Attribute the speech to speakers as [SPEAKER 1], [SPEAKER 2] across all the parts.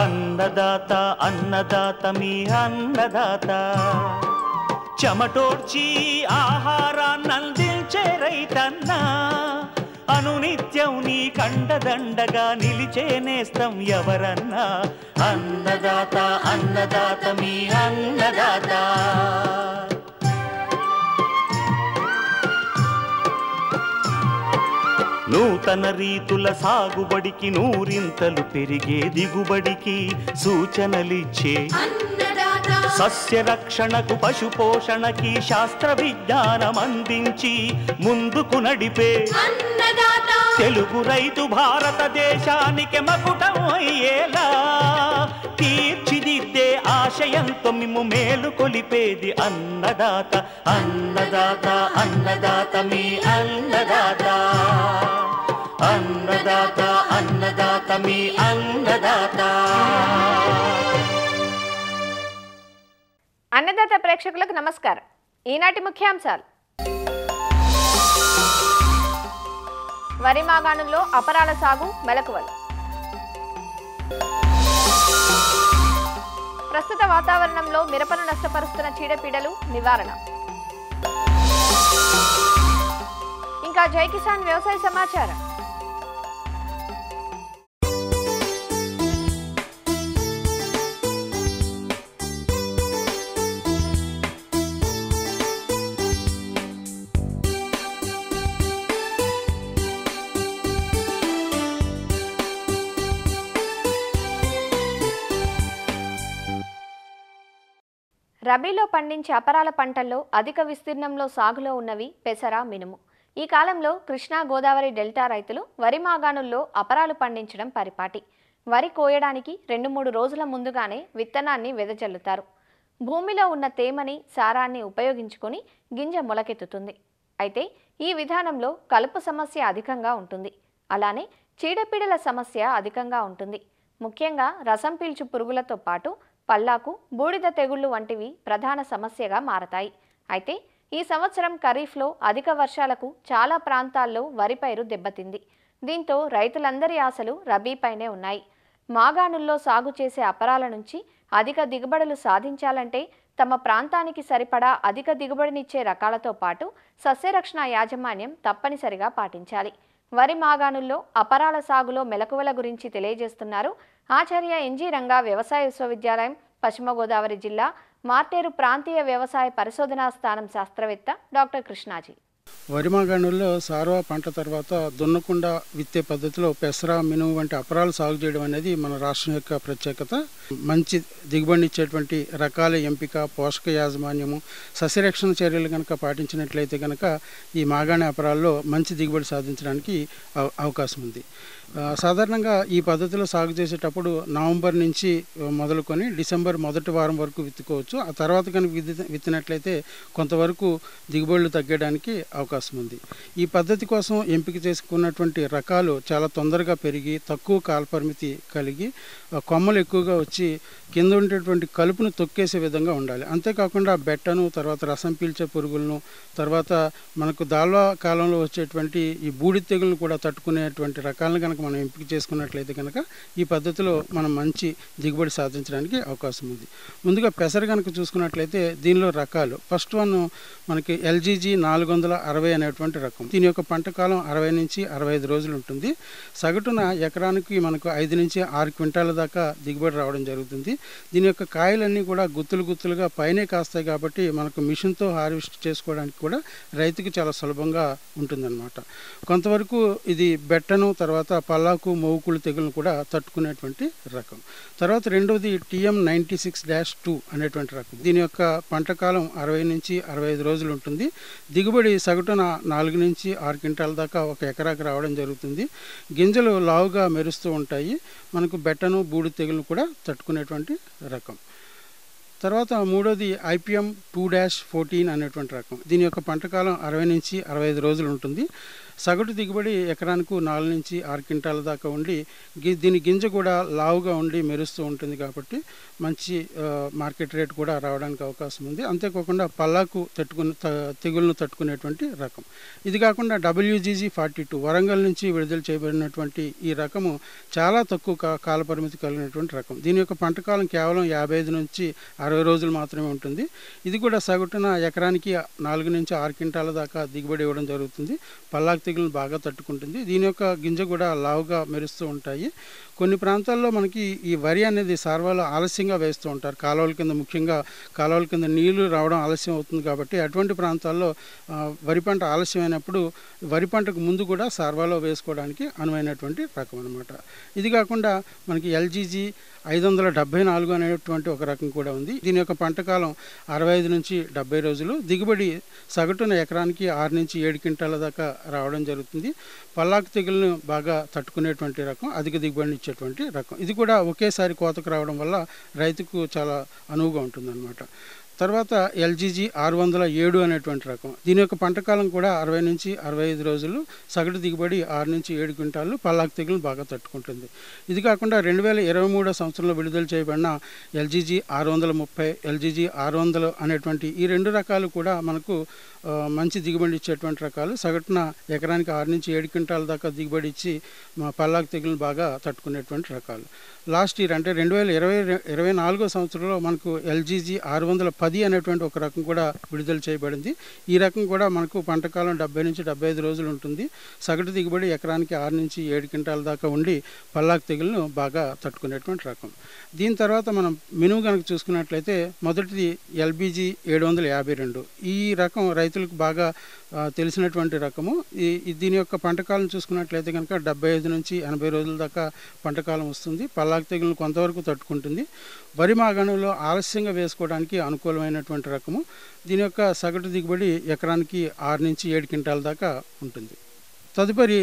[SPEAKER 1] అన్నదాత అన్నదాత మీ అన్నదాత చెమటోడ్చి ఆహారాన్నందించే రైతన్నా అనునిత్యం నీ కండదండగా నిలిచే నేస్తం ఎవరన్నా అన్నదాత అన్నదాత మీ అన్నదాత నూతన రీతుల సాగుబడికి నూరింతలు పెరిగే దిగుబడికి సూచనలిచ్చే సస్య రక్షణకు పశు పోషణకి శాస్త్ర విజ్ఞానం అందించి ముందుకు నడిపే తెలుగు రైతు భారతదేశానికి మకుటం అయ్యేలా తీర్చిదిద్దే ఆశయంతో మిమ్ము మేలు కొలిపేది అన్నదాత అన్నదాత అన్నదాత మీ అన్నదాత అన్నదాత అన్నదాత మీ అన్నదాత.
[SPEAKER 2] అన్నదాత ప్రేక్షకులకు నమస్కారం. ఈనాటి ముఖ్యాంశాలు: వరి మాగాణుల్లో అపరాల సాగు మెలకువలు, ప్రస్తుత వాతావరణంలో మిరపను నష్టపరుస్తున్న చీడపీడలు నివారణ, ఇంకా జై కిసాన్ వ్యవసాయ సమాచారం. రబీలో పండించే అపరాల పంటల్లో అధిక విస్తీర్ణంలో సాగులో ఉన్నవి పెసర, మినుము. ఈ కాలంలో కృష్ణా గోదావరి డెల్టా రైతులు వరి మాగాణుల్లో అపరాలు పండించడం పరిపాటి. వరి కోయడానికి 2-3 రోజుల ముందుగానే విత్తనాన్ని వెదజల్లుతారు. భూమిలో ఉన్న తేమని, సారాన్ని ఉపయోగించుకొని గింజ మొలకెత్తుతుంది. అయితే ఈ విధానంలో కలుపు సమస్య అధికంగా ఉంటుంది. అలానే చీడపీడల సమస్య అధికంగా ఉంటుంది. ముఖ్యంగా రసం పీల్చు పురుగులతో పాటు పల్లాకు, బూడిద తెగుళ్లు వంటివి ప్రధాన సమస్యగా మారతాయి. అయితే ఈ సంవత్సరం ఖరీఫ్లో అధిక వర్షాలకు చాలా ప్రాంతాల్లో వరి పైరు దెబ్బతింది. దీంతో రైతులందరి ఆశలు రబీపైనే ఉన్నాయి. మాగాణుల్లో సాగు చేసే అపరాల నుంచి అధిక దిగుబడులు సాధించాలంటే తమ ప్రాంతానికి సరిపడా అధిక దిగుబడినిచ్చే రకాలతో పాటు సస్యరక్షణ యాజమాన్యం తప్పనిసరిగా పాటించాలి. వరి మాగాణుల్లో అపరాల సాగులో మెలకువల గురించి తెలియజేస్తున్నారు ఆచార్య ఎన్జీ రంగా వ్యవసాయ విశ్వవిద్యాలయం, పశ్చిమ గోదావరి జిల్లా మార్టేరు ప్రాంతీయ వ్యవసాయ పరిశోధనా స్థానం శాస్త్రవేత్త డాక్టర్ కృష్ణాజీ.
[SPEAKER 3] వరి మాగాణుల్లో సారవ పంట తర్వాత దున్నకుండా విత్తే పద్ధతిలో పెసర, మినుము వంటి అపరాలు సాగు చేయడం అనేది మన రాష్ట్రం యొక్క ప్రత్యేకత. మంచి దిగుబడినిచ్చేటువంటి రకాల ఎంపిక, పోషక యాజమాన్యము, సస్యరక్షణ చర్యలు కనుక పాటించినట్లయితే కనుక ఈ మాగాణి అపరాల్లో మంచి దిగుబడి సాధించడానికి అవకాశం ఉంది. సాధారణంగా ఈ పద్ధతిలో సాగు చేసేటప్పుడు నవంబర్ నుంచి మొదలుకొని డిసెంబర్ మొదటి వారం వరకు విత్తుకోవచ్చు. ఆ తర్వాత కనుక విత్తినట్లయితే కొంతవరకు దిగుబడులు తగ్గడానికి అవకాశం ఉంది. ఈ పద్ధతి కోసం ఎంపిక చేసుకున్నటువంటి రకాలు చాలా తొందరగా పెరిగి తక్కువ కాలపరిమితి కలిగి కొమ్మలు ఎక్కువగా వచ్చి కింద ఉండేటువంటి కలుపును తొక్కేసే విధంగా ఉండాలి. అంతేకాకుండా బెట్టను, తర్వాత రసం పీల్చే పురుగులను, తర్వాత మనకు దాల్వా కాలంలో వచ్చేటువంటి ఈ బూడిద తెగులను కూడా తట్టుకునేటువంటి రకాలను కనుక మనం ఎంపిక చేసుకున్నట్లయితే కనుక ఈ పద్ధతిలో మనం మంచి దిగుబడి సాధించడానికి అవకాశం ఉంది. ముందుగా పెసర కనుక చూసుకున్నట్లయితే దీనిలో రకాలు, ఫస్ట్ వన్ మనకి LGG 460 అనేటువంటి రకం. దీని యొక్క పంట కాలం 60 నుంచి 65 రోజులు ఉంటుంది. సగటున ఎకరానికి మనకు 5 నుంచి 6 క్వింటాల దాకా దిగుబడి రావడం జరుగుతుంది. దీని యొక్క కాయలన్నీ కూడా గుత్తులుగా పైనే కాస్తాయి కాబట్టి మనకు మిషన్తో హార్వెస్ట్ చేసుకోవడానికి కూడా రైతుకు చాలా సులభంగా ఉంటుందన్నమాట. కొంతవరకు ఇది బెట్టను, తర్వాత పల్లాకు, మోవుకుళ్ళు తెగులను కూడా తట్టుకునేటువంటి రకం. తర్వాత రెండవది TM96-2 అనేటువంటి రకం. దీని యొక్క పంట కాలం 60 నుంచి 65 రోజులు ఉంటుంది. దిగుబడి సగటున 4 నుంచి 6 క్వింటాల దాకా ఒక ఎకరాకి రావడం జరుగుతుంది. గింజలు లావుగా మెరుస్తూ ఉంటాయి. మనకు బెట్టను, బూడిద తెగులను కూడా తట్టుకునేటువంటి రకం. తర్వాత మూడోది IPM 2-14 అనేటువంటి రకం. దీని యొక్క పంట కాలం 60 నుంచి 65 రోజులు ఉంటుంది. సగటు దిగుబడి ఎకరానికి 4 నుంచి 6 క్వింటాల దాకా ఉండి దీని గింజ కూడా లావుగా ఉండి మెరుస్తూ ఉంటుంది కాబట్టి మంచి మార్కెట్ రేట్ కూడా రావడానికి అవకాశం ఉంది. అంతేకాకుండా పల్లాకు తెగులను తట్టుకునేటువంటి రకం. ఇది కాకుండా WGG 42 వరంగల్ నుంచి విడుదల చేయబడినటువంటి ఈ రకము చాలా తక్కువ కాలపరిమితి కలిగినటువంటి రకం. దీని యొక్క పంట కాలం కేవలం 55 నుంచి 60 రోజులు మాత్రమే ఉంటుంది. ఇది కూడా సగటున ఎకరానికి 4 నుంచి 6 క్వింటాల దాకా దిగుబడి ఇవ్వడం జరుగుతుంది. పల్లాకు తెగులను బాగా తట్టుకుంటుంది. దీని యొక్క గింజ కూడా లావుగా మెరుస్తూ ఉంటాయి. కొన్ని ప్రాంతాల్లో మనకి ఈ వరి అనేది సార్వాలో ఆలస్యంగా వేస్తూ ఉంటారు. కాలువల కింద, ముఖ్యంగా కాలువల కింద నీళ్లు రావడం ఆలస్యం అవుతుంది కాబట్టి అటువంటి ప్రాంతాల్లో వరి పంట ఆలస్యమైనప్పుడు వరి పంటకు ముందు కూడా సార్వాలో వేసుకోవడానికి అనువైనటువంటి రకం అనమాట. ఇది కాకుండా మనకి LGG 574 అనేటువంటి ఒక రకం కూడా ఉంది. దీని యొక్క పంట కాలం 65 నుంచి 70 రోజులు. దిగుబడి సగటున ఎకరానికి 6 నుంచి 7 క్వింటాల దాకా రావడం జరుగుతుంది. పల్లాకు తెగులను బాగా తట్టుకునేటువంటి రకం, అధిక దిగుబడిని ఇచ్చేటువంటి రకం. ఇది కూడా ఒకేసారి కోతకు రావడం వల్ల రైతుకు చాలా అనువుగా ఉంటుందన్నమాట. తర్వాత LGG 607 అనేటువంటి రకం. దీని యొక్క పంట కాలం కూడా 60 నుంచి 65 రోజులు. సగటు దిగుబడి 6 నుంచి 7 క్వింటాలు. పల్లాకు తెగులను బాగా తట్టుకుంటుంది. ఇది కాకుండా 2023 సంవత్సరంలో విడుదల చేయబడిన LGG 630, LGG 600 అనేటువంటి ఈ 2 రకాలు కూడా మనకు మంచి దిగుబడి ఇచ్చేటువంటి రకాలు. సగటున ఎకరానికి 6 నుంచి 7 క్వింటాల దాకా దిగుబడి ఇచ్చి పల్లాకు తెగులను బాగా తట్టుకునేటువంటి రకాలు. లాస్ట్ ఇయర్ అంటే 2024 సంవత్సరంలో మనకు LGG 610 అనేటువంటి ఒక రకం కూడా విడుదల చేయబడింది. ఈ రకం కూడా మనకు పంట కాలం 70 నుంచి 75 రోజులు ఉంటుంది. సగటు దిగుబడి ఎకరానికి 6 నుంచి 7 క్వింటాల దాకా ఉండి పల్లాకు తెగులను బాగా తట్టుకునేటువంటి రకం. దీని తర్వాత మనం మినుము కనుక చూసుకున్నట్లయితే మొదటిది LBG 752. ఈ రకం రైతులకు బాగా తెలిసినటువంటి రకము. దీని యొక్క పంటకాలం చూసుకున్నట్లయితే కనుక 75 నుంచి 80 రోజుల దాకా పంటకాలం వస్తుంది. పల్లాకు తెగులను కొంతవరకు తట్టుకుంటుంది. వరి మాగాణంలో ఆలస్యంగా వేసుకోవడానికి అనుకూలమైనటువంటి రకము. దీని యొక్క సగటు దిగుబడి ఎకరానికి 6 నుంచి 7 క్వింటాల దాకా ఉంటుంది. తదుపరి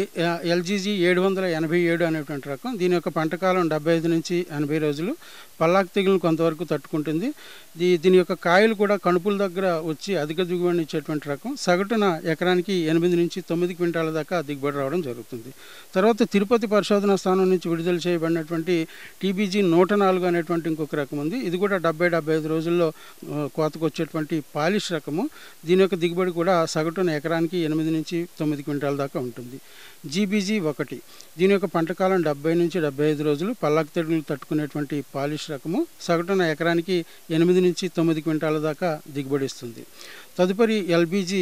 [SPEAKER 3] LGG 787 అనేటువంటి రకం. దీని యొక్క పంటకాలం 75 నుంచి 80 రోజులు. పల్లాకు తెగులను కొంతవరకు తట్టుకుంటుంది. దీని యొక్క కాయలు కూడా కణుపుల దగ్గర వచ్చి అధిక దిగుబడిని ఇచ్చేటువంటి రకం. సగటున ఎకరానికి 8 నుంచి 9 క్వింటాల దాకా దిగుబడి రావడం జరుగుతుంది. తర్వాత తిరుపతి పరిశోధనా స్థానం నుంచి విడుదల చేయబడినటువంటి TBG 104 అనేటువంటి ఇంకొక రకం ఉంది. ఇది కూడా 70-75 రోజుల్లో కోతకు వచ్చేటువంటి పాలిష్ రకము. దీని యొక్క దిగుబడి కూడా సగటున ఎకరానికి 8 నుంచి 9 క్వింటాల దాకా ఉంటుంది. GBG 1. దీని యొక్క పంటకాలం 70 నుంచి 75 రోజులు. పల్లాకు తెగులు తట్టుకునేటువంటి పాలిష్ రకము. సగటున ఎకరానికి 8 నుంచి 9 క్వింటాల దాకా దిగుబడి ఇస్తుంది. తదుపరి LBG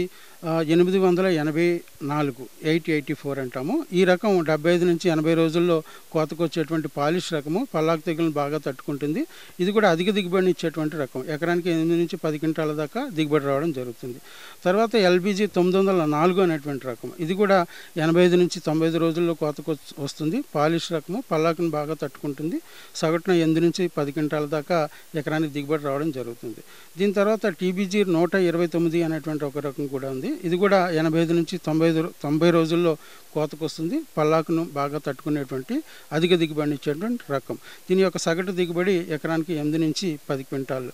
[SPEAKER 3] 884 884 అంటాము. ఈ రకం 75 నుంచి 80 రోజుల్లో కోతకు వచ్చేటువంటి పాలిష్ రకము. పల్లాకు తెగులను బాగా తట్టుకుంటుంది. ఇది కూడా అధిక దిగుబడిని ఇచ్చేటువంటి రకం. ఎకరానికి 8 నుంచి 10 క్వింటాల దాకా దిగుబడి రావడం జరుగుతుంది. తర్వాత LBG 904 అనేటువంటి రకం. ఇది కూడా 85 నుంచి 95 రోజుల్లో కోతకు వస్తుంది. పాలిష్ రకము. పల్లాకును బాగా తట్టుకుంటుంది. సగటున 8 నుంచి 10 క్వింటాల దాకా ఎకరానికి దిగుబడి రావడం జరుగుతుంది. దీని తర్వాత TBG 129 అనేటువంటి ఒక రకం కూడా ఉంది. ఇది కూడా 85 నుంచి 90 రోజుల్లో కోతకు వస్తుంది. పల్లాకును బాగా తట్టుకునేటువంటి అధిక దిగుబడిని ఇచ్చేటువంటి రకం. దీని యొక్క సగటు దిగుబడి ఎకరానికి 8 నుంచి 10 క్వింటాలు.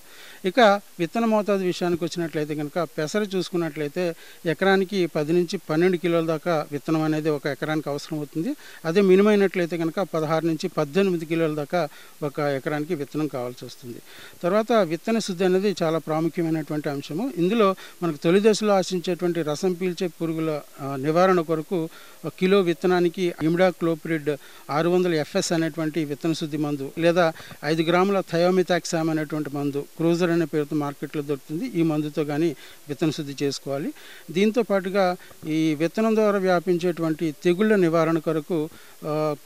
[SPEAKER 3] ఇక విత్తన మోతాదు విషయానికి వచ్చినట్లయితే కనుక పెసర చూసుకున్నట్లయితే ఎకరానికి 10 నుంచి 12 కిలోల దాకా విత్తనం అనేది ఒక ఎకరానికి అవసరం అవుతుంది. అదే మినిమం అయినట్లయితే కనుక 16 నుంచి 18 కిలోల దాకా ఒక ఎకరానికి విత్తనం కావాల్సి వస్తుంది. తర్వాత విత్తన శుద్ధి అనేది చాలా ప్రాముఖ్యమైనటువంటి అంశము. ఇందులో మనకు తొలి దశలో ఆశించేటువంటి రసం పీల్చే పురుగుల నివారణ కొరకు కిలో విత్తనానికి ఇమిడాక్లోప్రిడ్ 600 FS అనేటువంటి విత్తన శుద్ధి మందు లేదా 5 గ్రాముల థయోమిథాక్సామ్ అనేటువంటి మందు క్రూజర్ అనే పేరుతో మార్కెట్లో దొరుకుతుంది. ఈ మందుతో కానీ విత్తన శుద్ధి చేసుకోవాలి. దీంతో పాటుగా ఈ విత్తనం ద్వారా వ్యాపించేటువంటి తెగుళ్ళ నివారణ కొరకు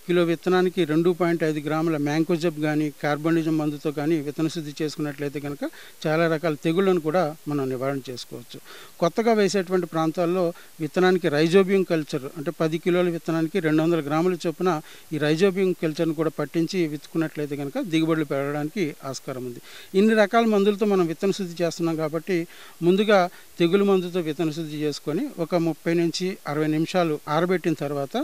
[SPEAKER 3] కిలో విత్తనానికి 2.5 గ్రాముల మ్యాంకోజబ్ కానీ కార్బనిజం మందుతో కానీ విత్తన శుద్ధి చేసుకున్నట్లయితే కనుక చాలా రకాల తెగుళ్లను కూడా మనం నివారణ చేసుకోవచ్చు. కొత్తగా వేసేటువంటి ప్రాంతాల్లో విత్తనానికి రైజోబియం కల్చర్ అంటే 10 కిలోల విత్తనానికి 200 గ్రాముల చొప్పున ఈ రైజోబియం కల్చర్ను కూడా పట్టించి విత్తుకున్నట్లయితే కనుక దిగుబడులు పెరగడానికి ఆస్కారం ఉంది. ఇన్ని రకాల మందులతో మనం విత్తన శుద్ధి చేస్తున్నాం కాబట్టి ముందుగా తెగులు మందుతో విత్తన శుద్ధి చేసుకొని ఒక 30 నుంచి 60 నిమిషాలు ఆరబెట్టిన తర్వాత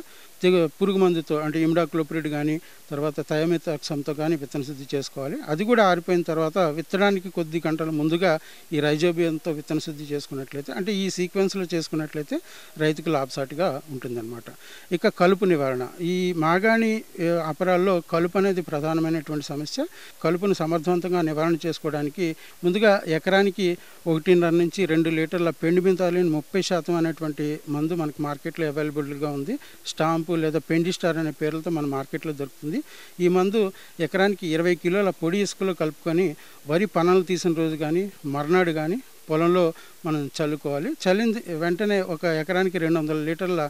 [SPEAKER 3] పురుగు మందుతో అంటే ఇమిడాక్లోప్రిడ్ కానీ తర్వాత థయోమిథాక్సమ్తో కానీ విత్తన శుద్ధి చేసుకోవాలి. అది కూడా ఆరిపోయిన తర్వాత విత్తడానికి కొద్ది గంటల ముందుగా ఈ రైజోబియంతో విత్తన శుద్ధి చేసుకున్నట్లయితే అంటే ఈ సీక్వెన్స్లో చేసుకున్నట్లయితే రైతుకు లాభసాటిగా ఉంటుందన్నమాట. ఇక కలుపు నివారణ. ఈ మాగాణి అపరాల్లో కలుపు అనేది ప్రధానమైనటువంటి సమస్య. కలుపును సమర్థవంతంగా నివారణ చేసుకోవడానికి ముందుగా ఎకరానికి 1.5 నుంచి 2 లీటర్ల పెండిబింతాలిన్ 30% అనేటువంటి మందు మనకు మార్కెట్లో అవైలబుల్గా ఉంది. స్టాంపు లేదా పెండిస్టార్ అనే పేర్లతో మన మార్కెట్లో దొరుకుతుంది. ఈ మందు ఎకరానికి 20 కిలోల పొడి ఇసుకలో కలుపుకొని వరి పనలు తీసిన రోజు కానీ మర్నాడు కానీ పొలంలో మనం చల్లుకోవాలి. చల్లింది వెంటనే ఒక ఎకరానికి 200 లీటర్ల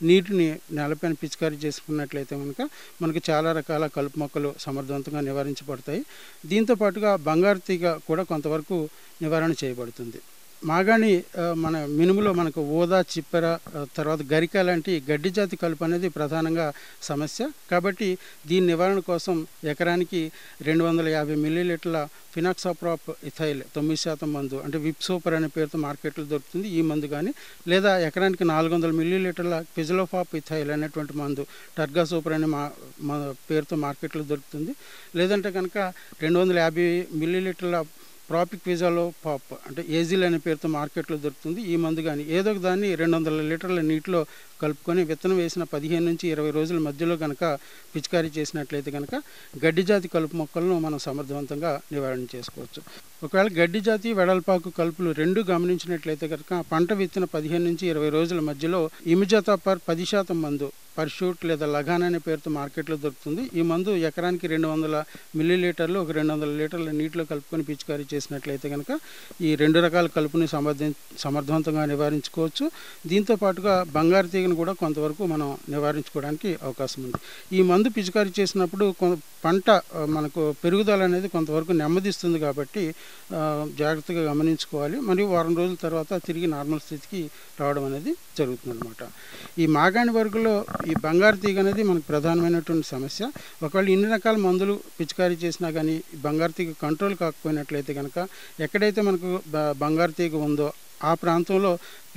[SPEAKER 3] నీటిని నేలపైన పిచికారీ చేసుకున్నట్లయితే కనుక మనకు చాలా రకాల కలుపు మొక్కలు సమర్థవంతంగా నివారించబడతాయి. దీంతో పాటుగా బంగారు తీగ కూడా కొంతవరకు నివారణ చేయబడుతుంది. మాగాణి మన మినుములో మనకు ఊదా, చిప్పెర, తర్వాత గరిక లాంటి గడ్డి జాతి కలుపు అనేది ప్రధానంగా సమస్య. కాబట్టి దీని నివారణ కోసం ఎకరానికి 250 మిల్లీలీటర్ల ఫినాక్సాప్రాప్ ఇథైల్ 9% మందు అంటే విప్ సూపర్ అనే పేరుతో మార్కెట్లో దొరుకుతుంది. ఈ మందు కానీ లేదా ఎకరానికి 400 మిల్లీలీటర్ల క్విజలోఫాప్ ఇథైల్ అనేటువంటి మందు టర్గా సూపర్ అనే పేరుతో మార్కెట్లో దొరుకుతుంది. లేదంటే కనుక 250 మిల్లీలీటర్ల ప్రాపిక్ విజాలో పాప్ అంటే ఏజిల్ అనే పేరుతో మార్కెట్లో దొరుకుతుంది. ఈ మందు కానీ ఏదో ఒక దాన్ని 200 లీటర్ల నీటిలో కలుపుకొని విత్తనం వేసిన 15 నుంచి 20 రోజుల మధ్యలో కనుక పిచికారీ చేసినట్లయితే కనుక గడ్డి జాతి కలుపు మొక్కలను మనం సమర్థవంతంగా నివారణ చేసుకోవచ్చు. ఒకవేళ గడ్డి జాతి వెడల్పాకు కలుపులు రెండు గమనించినట్లయితే కనుక పంట విత్తిన 15 నుంచి 20 రోజుల మధ్యలో ఇమిజాతాపర్ 10% మందు పర్షూట్ లేదా లగాన్ అనే పేరుతో మార్కెట్లో దొరుకుతుంది. ఈ మందు ఎకరానికి 200 మిల్లీలీటర్లు ఒక 200 లీటర్ల నీటిలో కలుపుకొని పిచికారీ చేసినట్లయితే కనుక ఈ 2 రకాల కలుపుని సమర్థవంతంగా నివారించుకోవచ్చు. దీంతో పాటుగా బంగారు తీగను కూడా కొంతవరకు మనం నివారించుకోవడానికి అవకాశం ఉంది. ఈ మందు పిచికారీ చేసినప్పుడు పంట మనకు పెరుగుదల అనేది కొంతవరకు నెమ్మదిస్తుంది కాబట్టి జాగ్రత్తగా గమనించుకోవాలి. మరియు వారం రోజుల తర్వాత తిరిగి నార్మల్ స్థితికి రావడం అనేది జరుగుతుంది అనమాట. ఈ మాగాణి వర్గంలో ఈ బంగారు తీగ అనేది మనకు ప్రధానమైనటువంటి సమస్య. ఒకవేళ ఇన్ని రకాల మందులు పిచికారీ చేసినా కానీ బంగారు తీగ కంట్రోల్ కాకపోయినట్లయితే కనుక ఎక్కడైతే మనకు బంగారు తీగ ఉందో ఆ ప్రాంతంలో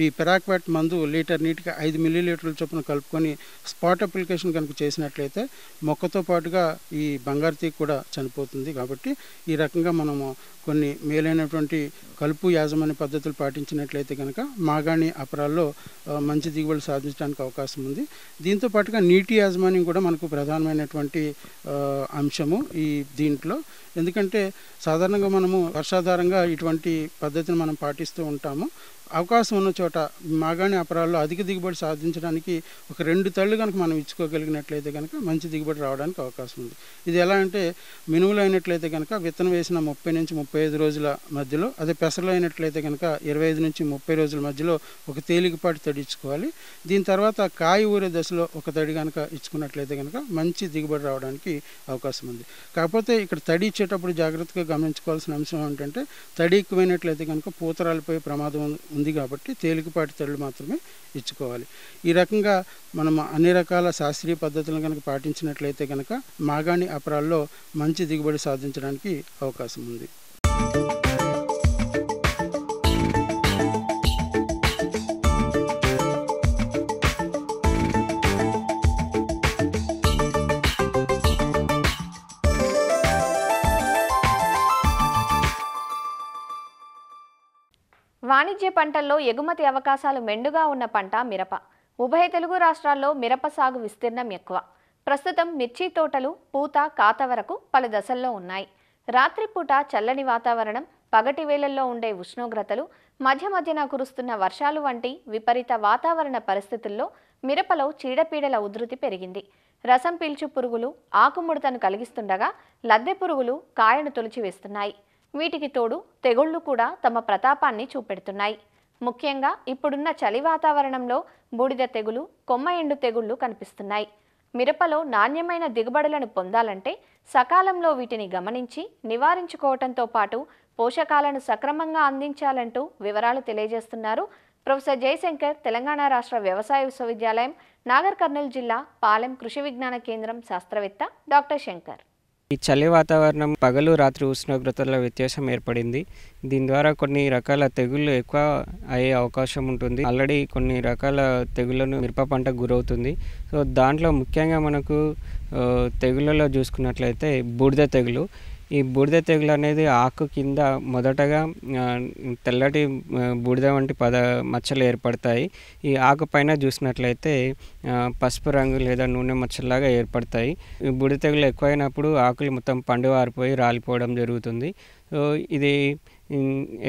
[SPEAKER 3] ఈ పెరాక్వాట్ మందు లీటర్ నీటికి 5 మిల్లీలీటర్ల చొప్పున కలుపుకొని స్పాట్ అప్లికేషన్ కనుక చేసినట్లయితే మొక్కతో పాటుగా ఈ బంగారు తీగ కూడా చనిపోతుంది. కాబట్టి ఈ రకంగా మనము కొన్ని మేలైనటువంటి కలుపు యాజమాన్య పద్ధతులు పాటించినట్లయితే కనుక మాగాణి అపరాల్లో మంచి దిగుబడి సాధించడానికి అవకాశం ఉంది. దీంతో పాటుగా నీటి యాజమాన్యం కూడా మనకు ప్రధానమైనటువంటి అంశము ఈ దీంట్లో. ఎందుకంటే సాధారణంగా మనము వర్షాధారంగా ఇటువంటి పద్ధతిని మనం పాటిస్తూ ఉంటాము. అవకాశం ఉన్న చోట మాగాణి అపరాల్లో అధిక దిగుబడి సాధించడానికి ఒక 2 తళ్ళు కనుక మనం ఇచ్చుకోగలిగినట్లయితే కనుక మంచి దిగుబడి రావడానికి అవకాశం ఉంది. ఇది ఎలా అంటే మినుములు అయినట్లయితే కనుక విత్తనం వేసిన 30 నుంచి 35 రోజుల మధ్యలో, అదే పెసరలు అయినట్లయితే కనుక 25 నుంచి 30 రోజుల మధ్యలో ఒక తేలికపాటి తడి ఇచ్చుకోవాలి. దీని తర్వాత కాయ ఊరే దశలో ఒక తడి కనుక ఇచ్చుకున్నట్లయితే కనుక మంచి దిగుబడి రావడానికి అవకాశం ఉంది. కాకపోతే ఇక్కడ తడి ఇచ్చేటప్పుడు జాగ్రత్తగా గమనించుకోవాల్సిన అంశం ఏంటంటే తడి ఎక్కువైనట్లయితే కనుక పూతరాలిపోయే ప్రమాదం ఉంది కాబట్టి తేలికపాటి తళ్ళు మాత్రమే ఇచ్చుకోవాలి. ఈ రకంగా మనం అన్ని రకాల శాస్త్రీయ పద్ధతులను కనుక పాటించినట్లయితే కనుక మాగాణి అపరాల్లో మంచి దిగుబడి సాధించడానికి అవకాశం ఉంది.
[SPEAKER 2] వాణిజ్య పంటల్లో ఎగుమతి అవకాశాలు మెండుగా ఉన్న పంట మిరప. ఉభయ తెలుగు రాష్ట్రాల్లో మిరప సాగు విస్తీర్ణం ఎక్కువ. ప్రస్తుతం మిర్చి తోటలు పూత కాత వరకు పలు దశల్లో ఉన్నాయి. రాత్రిపూట చల్లని వాతావరణం, పగటి వేళల్లో ఉండే ఉష్ణోగ్రతలు, మధ్య మధ్యన కురుస్తున్న వర్షాలు వంటి విపరీత వాతావరణ పరిస్థితుల్లో మిరపలో చీడపీడల ఉధృతి పెరిగింది. రసం పీల్చు పురుగులు ఆకుముడతను కలిగిస్తుండగా లద్దె పురుగులు కాయను తొలిచివేస్తున్నాయి. వీటికి తోడు తెగుళ్లు కూడా తమ ప్రతాపాన్ని చూపెడుతున్నాయి. ముఖ్యంగా ఇప్పుడున్న చలి వాతావరణంలో బూడిద తెగులు, కొమ్మ ఎండు తెగుళ్లు కనిపిస్తున్నాయి. మిరపలో నాణ్యమైన దిగుబడులను పొందాలంటే సకాలంలో వీటిని గమనించి నివారించుకోవటంతో పాటు పోషకాలను సక్రమంగా అందించాలంటూ వివరాలు తెలియజేస్తున్నారు ప్రొఫెసర్ జయశంకర్, తెలంగాణ రాష్ట్ర వ్యవసాయ విశ్వవిద్యాలయం, నాగర్ కర్నూలు జిల్లా పాలెం కృషి విజ్ఞాన కేంద్రం శాస్త్రవేత్త డాక్టర్ శంకర్.
[SPEAKER 4] ఈ చలి వాతావరణం పగలు రాత్రి ఉష్ణోగ్రతల వ్యత్యాసం ఏర్పడింది. దీని ద్వారా కొన్ని రకాల తెగుళ్ళు ఎక్కువ అయ్యే అవకాశం ఉంటుంది. ఆల్రెడీ కొన్ని రకాల తెగుళ్ళను మిరప పంటకు గురవుతుంది. సో దాంట్లో ముఖ్యంగా మనకు తెగుళ్ళలో చూసుకున్నట్లయితే బూడిద తెగులు. ఈ బూడిద తెగులు అనేది ఆకు కింద మొదటగా తెల్లటి బూడిద వంటి మచ్చలు ఏర్పడతాయి. ఈ ఆకు పైన చూసినట్లయితే పసుపు రంగు లేదా నూనె మచ్చల్లాగా ఏర్పడతాయి. ఈ బూడిద తెగులు ఎక్కువైనప్పుడు ఆకులు మొత్తం పండు ఆరిపోయి రాలిపోవడం జరుగుతుంది. సో ఇది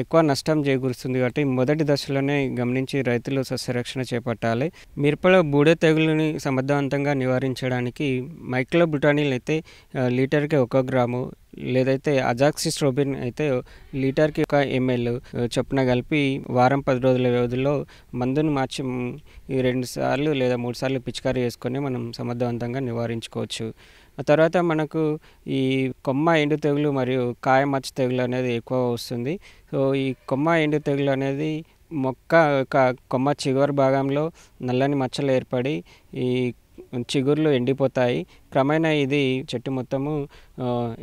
[SPEAKER 4] ఎక్కువ నష్టం చేకూరుస్తుంది కాబట్టి మొదటి దశలోనే గమనించి రైతులు సస్యరక్షణ చేపట్టాలి. మిరపలో బూడిద తెగులుని సమర్థవంతంగా నివారించడానికి మైక్లోబ్యూటానిల్ అయితే లీటర్కి 1 గ్రాము, లేదైతే అజాక్సిస్ట్రోబిన్ అయితే లీటర్కి 1 ml చొప్పున కలిపి వారం 10 రోజుల వ్యవధిలో మందుని మార్చి 2 సార్లు లేదా 3 సార్లు పిచికారీ చేసుకొని మనం సమర్థవంతంగా నివారించుకోవచ్చు. ఆ తర్వాత మనకు ఈ కొమ్మ ఎండు తెగులు మరియు కాయ మచ్చ తెగులు అనేది ఎక్కువ వస్తుంది. సో ఈ కొమ్మ ఎండు తెగులు అనేది మొక్క యొక్క కొమ్మ చివరి భాగంలో నల్లని మచ్చలు ఏర్పడి ఈ చిగుర్లు ఎండిపోతాయి. క్రమేణా ఇది చెట్టు మొత్తము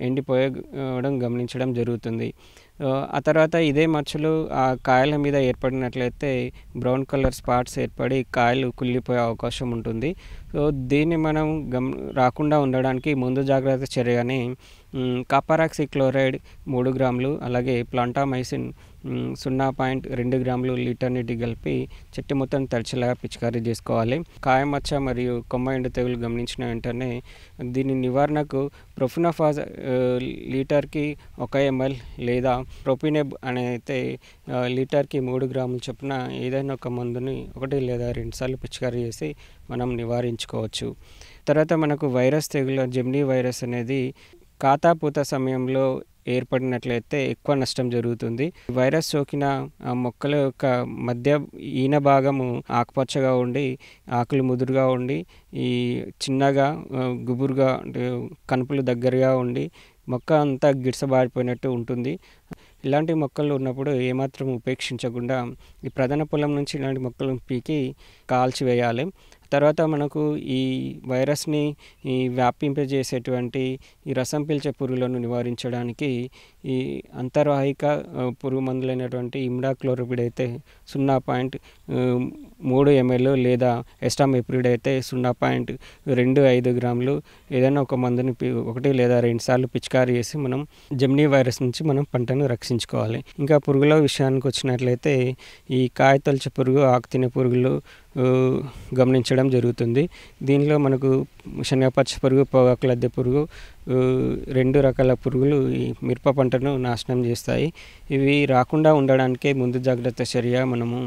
[SPEAKER 4] ఎండిపోయడం గమనించడం జరుగుతుంది. ఆ తర్వాత ఇదే మచ్చలు ఆ కాయల మీద ఏర్పడినట్లయితే బ్రౌన్ కలర్ స్పాట్స్ ఏర్పడి కాయలు కుళ్ళిపోయే అవకాశం ఉంటుంది. సో దీన్ని మనం రాకుండా ఉండడానికి ముందు జాగ్రత్త చర్యని కాపరాక్సి క్లోరైడ్ 3 గ్రాములు, అలాగే ప్లాంటామైసిన్ 0.2 గ్రాములు లీటర్ నీటి కలిపి చెట్టు మొత్తం తడిచేలాగా పిచికారీ చేసుకోవాలి. కాయమచ్చ మరియు కొమ్మ ఎండు తెగులు గమనించిన వెంటనే దీని నివారణకు ప్రొఫినోఫాజ్ లీటర్కి 1 ml లేదా ప్రొపినెబ్ అయితే లీటర్కి 3 గ్రాముల చొప్పున ఏదైనా ఒక మందుని 1 లేదా 2 సార్లు పిచికారీ చేసి మనం నివారించుకోవచ్చు. తర్వాత మనకు వైరస్ తెగులు జెమినీ వైరస్ అనేది కాతా పూత సమయంలో ఏర్పడినట్లయితే ఎక్కువ నష్టం జరుగుతుంది. వైరస్ సోకిన మొక్కల యొక్క మధ్య ఈన భాగము ఆకుపచ్చగా ఉండి ఆకులు ముదురుగా ఉండి ఈ చిన్నగా గుబురుగా కనుపులు దగ్గరగా ఉండి మొక్క అంతా గిడసబారిపోయినట్టు ఉంటుంది. ఇలాంటి మొక్కలు ఉన్నప్పుడు ఏమాత్రం ఉపేక్షించకుండా ఈ ప్రధాన పొలం నుంచి ఇలాంటి మొక్కలను పీకి కాల్చివేయాలి. తర్వాత మనకు ఈ వైరస్ని వ్యాపింపజేసేటువంటి ఈ రసం పీల్చే పురుగులను నివారించడానికి ఈ అంతర్వాహిక పురుగు మందులైనటువంటి ఇమిడాక్లోప్రిడ్ అయితే 0.3 ml లేదా ఎస్టామిప్రిడ్ అయితే 0.25 గ్రాములు ఏదైనా ఒక మందుని 1 లేదా 2 సార్లు పిచికారీ చేసి మనం జెమినీ వైరస్ నుంచి మనం పంటను రక్షించుకోవాలి. ఇంకా పురుగుల విషయానికి వచ్చినట్లయితే ఈ కాయతొలచు పురుగు, ఆకుతినే పురుగులు గమనించడం జరుగుతుంది. దీనిలో మనకు శనగపచ్చ పురుగు, పొగాకు లద్దె పురుగు 2 రకాల పురుగులు ఈ మిరప పంటను నాశనం చేస్తాయి. ఇవి రాకుండా ఉండడానికే ముందు జాగ్రత్త చర్య మనము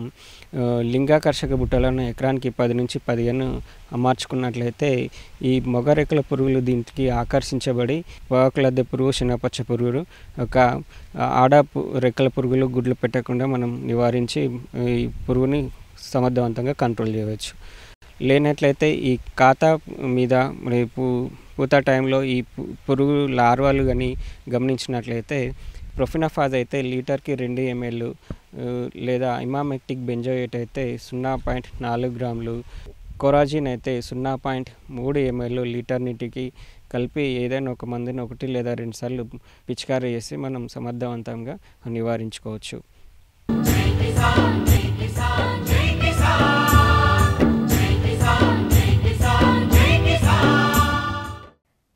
[SPEAKER 4] లింగాకర్షక బుట్టలను ఎకరానికి 10 నుంచి 15 అమర్చుకున్నట్లయితే ఈ మొగ రెక్కల పురుగులు దీనికి ఆకర్షించబడి పొగాకు లద్దె పురుగు, శనగపచ్చ పురుగులు ఒక ఆడ రెక్కల పురుగులు గుడ్లు పెట్టకుండా మనం నివారించి ఈ పురుగుని సమర్థవంతంగా కంట్రోల్ చేయవచ్చు. లేనట్లయితే ఈ ఖాతా మీద పూత టైంలో ఈ పురుగు లార్వాలు కానీ గమనించినట్లయితే ప్రొఫినోఫాజ్ అయితే లీటర్కి 2 ml లేదా ఇమామెక్టిక్ బెంజోయేట్ అయితే 0.4 గ్రాములు, కొరాజిన్ అయితే 0.3 ml లీటర్ నీటికి కలిపి ఏదైనా ఒక మందుని 1 లేదా 2 సార్లు పిచికారీ చేసి మనం సమర్థవంతంగా నివారించుకోవచ్చు.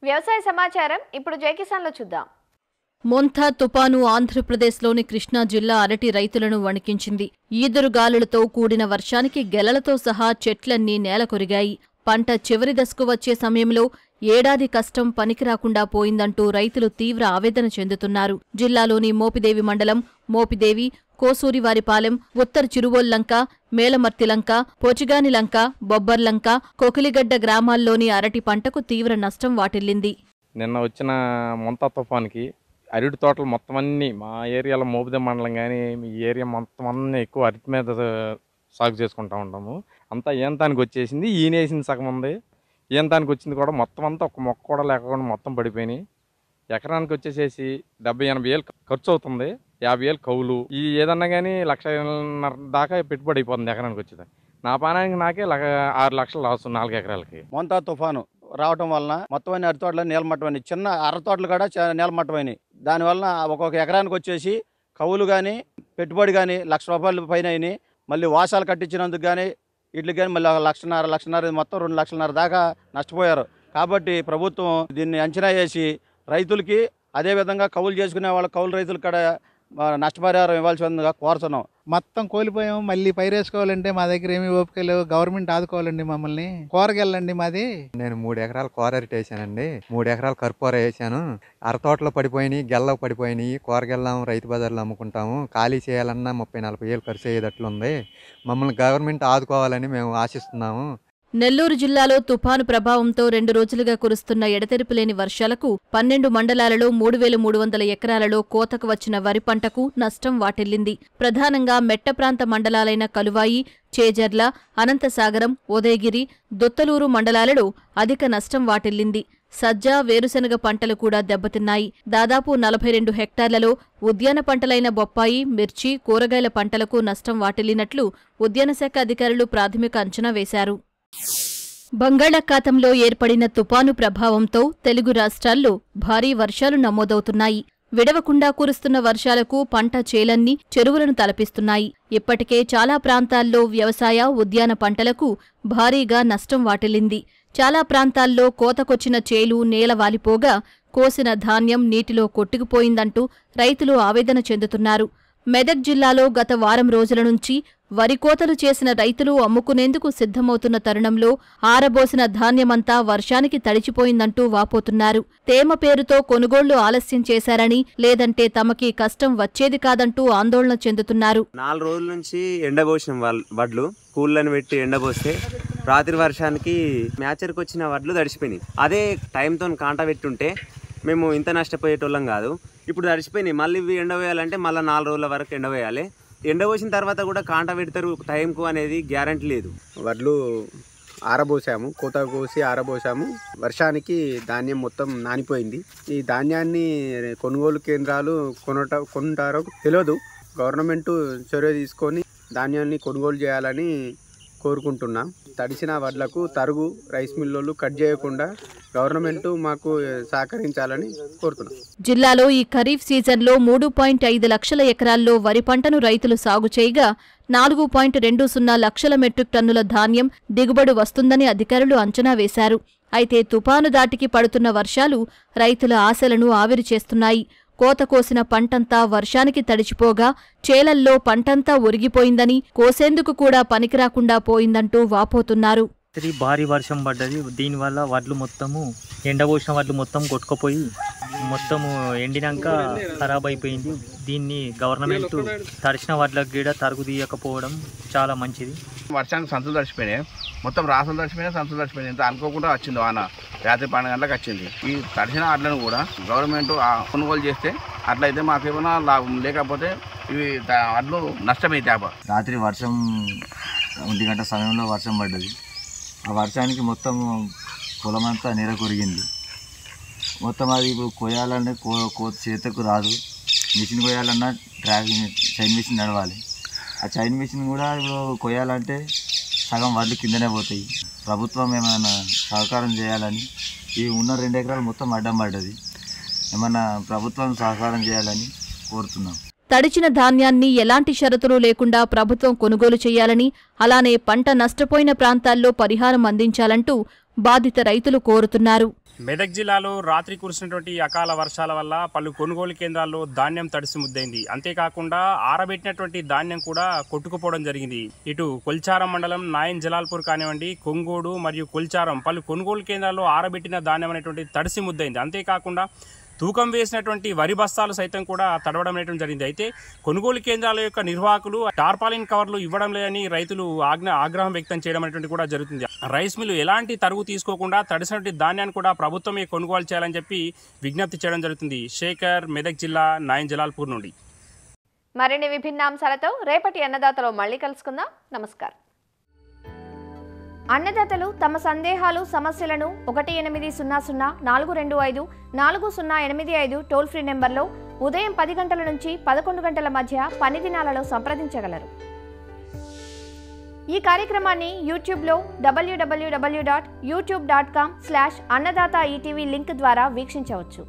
[SPEAKER 2] వ్యవసాయ సమాచారం ఇప్పుడు జై కిసాన్లో చూద్దాం.
[SPEAKER 5] మొంథా తుపాను ఆంధ్రప్రదేశ్లోని కృష్ణా జిల్లా అరటి రైతులను వణికించింది. ఈదురుగాలులతో కూడిన వర్షానికి గెలలతో సహా చెట్లన్నీ నేలకొరిగాయి. పంట చివరి దశకు వచ్చే సమయంలో ఏడాది కష్టం పనికిరాకుండా పోయిందంటూ రైతులు తీవ్ర ఆవేదన చెందుతున్నారు. జిల్లాలోని మోపిదేవి మండలం మోపిదేవి, కోసూరివారిపాలెం, ఉత్తర చిరువోల్లంక, మేలమర్తిలంక, పోచిగానిలంక, బొబ్బర్లంక, కొకిలిగడ్డ గ్రామాల్లోని అరటి పంటకు తీవ్ర నష్టం వాటిల్లింది.
[SPEAKER 6] నిన్న వచ్చిన మొంతా తుఫాన్కి అరటి తోటలు మొత్తం అన్నీ మా ఏరియాలో మోపిదేవి మండలం కానీ ఈ ఏరియా మొత్తం అన్నీ ఎక్కువ అరటి మీద సాగు చేసుకుంటూ ఉంటాము. అంతా ఏంతానికి వచ్చేసింది, ఈనేసింది సగం ఉంది, ఏంతానికి వచ్చింది కూడా మొత్తం అంతా ఒక మొక్క కూడా లేకుండా మొత్తం పడిపోయినాయి. ఎకరానికి వచ్చేసేసి 70-80 వేలు ఖర్చు అవుతుంది, 50 వేలు కౌలు. ఈ ఏదన్నా కానీ 1,50,000 దాకా పెట్టుబడి అయిపోతుంది ఎకరానికి వచ్చేది. నా పానానికి నాకే 6 లక్షలు లాస్ 4 ఎకరాలకి.
[SPEAKER 7] మొంతా తుఫాను రావటం వలన మొత్తం అన్ని అరటి తోటలు నీలమట్టమైనవి, చిన్న అర తోటలు కూడా నీలమట్టమైనవి. దానివలన ఒక్కొక్క ఎకరానికి వచ్చేసి కవులు కానీ పెట్టుబడి కానీ ₹1,00,000 పైన అయినాయి. మళ్ళీ వాసాలు కట్టించినందుకు కానీ వీటికి కానీ మళ్ళీ ₹1,00,000 మొత్తం ₹2,00,000 దాకా నష్టపోయారు. కాబట్టి ప్రభుత్వం దీన్ని అంచనా వేసి రైతులకి అదేవిధంగా కవులు చేసుకునే వాళ్ళ కౌలు రైతులు కూడా నష్టపరిహారం ఇవ్వాల్సిందిగా కోరుతున్నాం.
[SPEAKER 8] మొత్తం కోల్పోయాము. మళ్ళీ పైరేసుకోవాలంటే మా దగ్గర ఏమీ ఓపిక లేవు. గవర్నమెంట్ ఆదుకోవాలండి మమ్మల్ని. కూరగాయలండి మాది.
[SPEAKER 9] నేను 3 ఎకరాలు కూరరిటి వేసానండి, 3 ఎకరాలు కర్పూర వేసాను. అరతోటలో పడిపోయినాయి, గెల్లకు పడిపోయినాయి. కూరగాయలు రైతు బజార్లో అమ్ముకుంటాము. ఖాళీ చేయాలన్నా 30-40 ఏళ్ళు ఖర్చు అయ్యేటట్లుంది. మమ్మల్ని గవర్నమెంట్ ఆదుకోవాలని మేము ఆశిస్తున్నాము.
[SPEAKER 5] నెల్లూరు జిల్లాలో తుపాను ప్రభావంతో 2 రోజులుగా కురుస్తున్న ఎడతెరిపిలేని వర్షాలకు 12 మండలాలలో 3,300 ఎకరాలలో కోతకు వచ్చిన వరి పంటకు నష్టం వాటిల్లింది. ప్రధానంగా మెట్ట ప్రాంత మండలాలైన కలువాయి, చేజర్ల, అనంతసాగరం, ఉదయగిరి, దొత్తలూరు మండలాలలో అధిక నష్టం వాటిల్లింది. సజ్జ, వేరుశనగ పంటలు కూడా దెబ్బతిన్నాయి. దాదాపు 42 హెక్టార్లలో ఉద్యాన పంటలైన బొప్పాయి, మిర్చి, కూరగాయల పంటలకు నష్టం వాటిల్లినట్లు ఉద్యానశాఖ అధికారులు ప్రాథమిక అంచనా వేశారు. బంగాళాఖాతంలో ఏర్పడిన తుపాను ప్రభావంతో తెలుగు రాష్ట్రాల్లో భారీ వర్షాలు నమోదవుతున్నాయి. విడవకుండా కురుస్తున్న వర్షాలకు పంట చేలన్నీ చెరువులను తలపిస్తున్నాయి. ఇప్పటికే చాలా ప్రాంతాల్లో వ్యవసాయ, ఉద్యాన పంటలకు భారీగా నష్టం వాటిల్లింది. చాలా ప్రాంతాల్లో కోతకొచ్చిన చేలు నేలవాలిపోగా కోసిన ధాన్యం నీటిలో కొట్టుకుపోయిందంటూ రైతులు ఆవేదన చెందుతున్నారు. మెదక్ జిల్లాలో గత వారం రోజుల నుంచి వరి కోతలు చేసిన రైతులు అమ్ముకునేందుకు సిద్ధమవుతున్న తరుణంలో ఆరబోసిన ధాన్యమంతా వర్షానికి తడిచిపోయిందంటూ వాపోతున్నారు. తేమ పేరుతో కొనుగోళ్లు ఆలస్యం చేశారని, లేదంటే తమకి కష్టం వచ్చేది కాదంటూ ఆందోళన చెందుతున్నారు.
[SPEAKER 10] 4 రోజుల నుంచి ఎండబోసిన వడ్లు కూళ్ళని పెట్టి ఎండబోస్తే రాత్రి వర్షానికి మ్యాచర్కి వచ్చిన వడ్లు తడిచిపోయినాయి. అదే టైంతో కాంట పెట్టుంటే మేము ఇంత నష్టపోయేటోళ్ళం కాదు. ఇప్పుడు తడిచిపోయినాయి. మళ్ళీ ఇవి ఎండవేయాలంటే మళ్ళీ 4 రోజుల వరకు ఎండవేయాలి. ఎండబోసిన తర్వాత కూడా కాంట పెడతారు టైంకు అనేది గ్యారంటీ లేదు.
[SPEAKER 11] వడ్లు ఆరబోసాము, కోత కోసి ఆరబోసాము. వర్షానికి ధాన్యం మొత్తం నానిపోయింది. ఈ ధాన్యాన్ని కొనుగోలు కేంద్రాలు కొంటారో తెలియదు. గవర్నమెంట్ చర్య తీసుకొని ధాన్యాన్ని కొనుగోలు చేయాలని కోరుకుంటున్నాం. తడిసిన వడ్లకు తరుగు రైస్ మిల్లులు కట్ చేయకుండా గవర్నమెంట్ మాకు సహకరించాలని కోరుతున్నాం.
[SPEAKER 5] జిల్లాలో ఈ ఖరీఫ్ సీజన్లో 3.5 లక్షల ఎకరాల్లో వరి పంటను రైతులు సాగు చేయగా 4.20 లక్షల మెట్రిక్ టన్నుల ధాన్యం దిగుబడి వస్తుందని అధికారులు అంచనా వేశారు. అయితే తుపాను దాటికి పడుతున్న వర్షాలు రైతుల ఆశలను ఆవిరి చేస్తున్నాయి. కోత కోసిన పంటంతా వర్షానికి తడిచిపోగా చేలల్లో పంటంతా ఒరిగిపోయిందని, కోసేందుకు కూడా పనికిరాకుండా పోయిందంటూ వాపోతున్నారు.
[SPEAKER 12] భారీ వర్షం పడ్డది. దీనివల్ల వడ్లు మొత్తము ఎండబోసిన వడ్లు మొత్తం కొట్టుకుపోయి మొత్తము ఎండినాక ఖరాబ్ అయిపోయింది. దీన్ని గవర్నమెంట్ తడిచిన వడ్లకు కూడా తరుగు తీయకపోవడం చాలా మంచిది.
[SPEAKER 13] వర్షానికి సంచులు తడిచిపోయినాయి, మొత్తం రాసులు తడిచిపోయినాయి, సంచులు తడిచిపోయినాయి. ఇంత అనుకోకుండా వచ్చింది వాన, రాత్రి 12 గంటలకు వచ్చింది. ఈ తడిచిన వడ్లను కూడా గవర్నమెంట్ కొనుగోలు చేస్తే అట్లయితే మాకేమైనా లాభం, లేకపోతే ఇవి వడ్లు నష్టమైతే.
[SPEAKER 14] రాత్రి వర్షం 1 గంట సమయంలో వర్షం పడ్డది. ఆ వర్షానికి మొత్తం పొలం అంతా నీర కొరిగింది. మొత్తం అది ఇప్పుడు కొయ్యాలంటే చేతకు రాదు. మిషన్ కొయ్యాలన్నా చైన్ మిషన్ నడవాలి. ఆ చైన్ మిషన్ కూడా ఇప్పుడు కొయ్యాలంటే సగం వడ్లు కిందనే పోతాయి. ప్రభుత్వం ఏమైనా సహకారం చేయాలని, ఈ ఉన్న 2 ఎకరాలు మొత్తం అడ్డం పడ్డది. ఏమన్నా ప్రభుత్వం సహకారం చేయాలని కోరుతున్నాం.
[SPEAKER 5] తడిచిన ధాన్యాన్ని ఎలాంటి షరతులు లేకుండా ప్రభుత్వం కొనుగోలు చేయాలని, అలానే పంట నష్టపోయిన ప్రాంతాల్లో పరిహారం అందించాలంటూ బాధిత రైతులు కోరుతున్నారు.
[SPEAKER 15] మెదక్ జిల్లాలో రాత్రి కురిసినటువంటి అకాల వర్షాల వల్ల పలు కొనుగోలు కేంద్రాల్లో ధాన్యం తడిసి ముద్దైంది. అంతేకాకుండా ఆరబెట్టినటువంటి ధాన్యం కూడా కొట్టుకుపోవడం జరిగింది. ఇటు కొల్చారం మండలం నాయన్ జలాల్పూర్ కానివ్వండి, కొంగోడు మరియు కొల్చారం పలు కొనుగోలు కేంద్రాల్లో ఆరబెట్టిన ధాన్యం అనేటువంటి తడిసి ముద్దైంది. అంతేకాకుండా తూకం వేసినటువంటి వరి బస్తాలు సైతం కూడా తడవడం అనేటువంటి జరిగింది. అయితే కొనుగోలు కేంద్రాల యొక్క నిర్వాహకులు టార్పాలిన్ కవర్లు ఇవ్వడం లేదని రైతులు ఆగ్రహం వ్యక్తం చేయడం అనేటువంటి కూడా జరుగుతుంది. రైస్ మిల్లు ఎలాంటి తరుగు తీసుకోకుండా తడిసినటువంటి ధాన్యాన్ని కూడా ప్రభుత్వమే కొనుగోలు చేయాలని చెప్పి విజ్ఞప్తి చేయడం జరుగుతుంది. శేఖర్, మెదక్ జిల్లా, నాయన్ జలాల్పూర్ నుండి.
[SPEAKER 2] మరిన్ని విభిన్న అంశాలతో రేపటి అన్నదాతలో మళ్ళీ కలుసుకుందాం. నమస్కారం. అన్నదాతలు తమ సందేహాలు, సమస్యలను 1800-425-4085 టోల్ ఫ్రీ నెంబర్లో ఉదయం 10 గంటల నుంచి 11 గంటల మధ్య పని దినాలలో సంప్రదించగలరు. ఈ కార్యక్రమాన్ని యూట్యూబ్లో www.youtube.com/annadaata ETV లింక్ ద్వారా వీక్షించవచ్చు.